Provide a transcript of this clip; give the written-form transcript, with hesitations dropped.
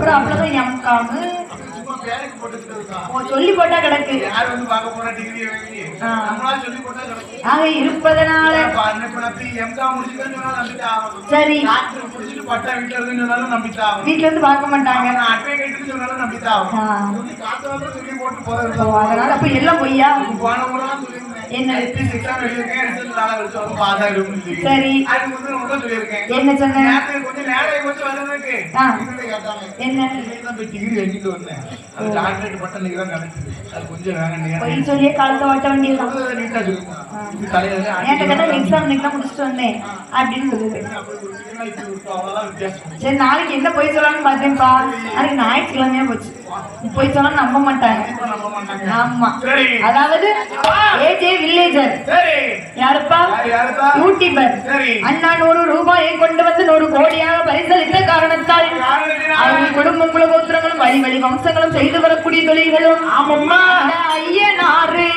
அவ்வளவுதான் எம்காமு சொல்லி போட்டா கிடக்கு இருப்பதனால சரி வீட்டுல இருந்து பார்க்க மாட்டாங்க அதனால அப்ப எல்லாம் பொய்யா என்ன சரி என்ன சொன்ன என்ன சொல்லியே காலத்தை ஓட்ட வேண்டியதுதான் எக்ஸாம் முடிச்சுட்டு வந்தேன் அப்படின்னு சொல்லுது சரி நாளைக்கு என்ன போய் சொல்லலாம்னு பார்த்தேன்ப்பா நாளைக்கு ஞாயிற்றுக்கிழமையா போச்சு போய் சொன்னா நம்ப மாட்டாங்க ஆமா அதாவது ஏஜே வில்லேஜர் யாருப்பா யூடியூபர் அண்ணா 100 ரூபாயை கொண்டு வந்து 100 கோடியாக பரிசளித்த காரணத்தால் அவங்க குடும்பங்களும் கோத்திரங்களும் வழி வழி வம்சங்களும் செய்து வரக்கூடிய தொழில்களும் ஐயனாறு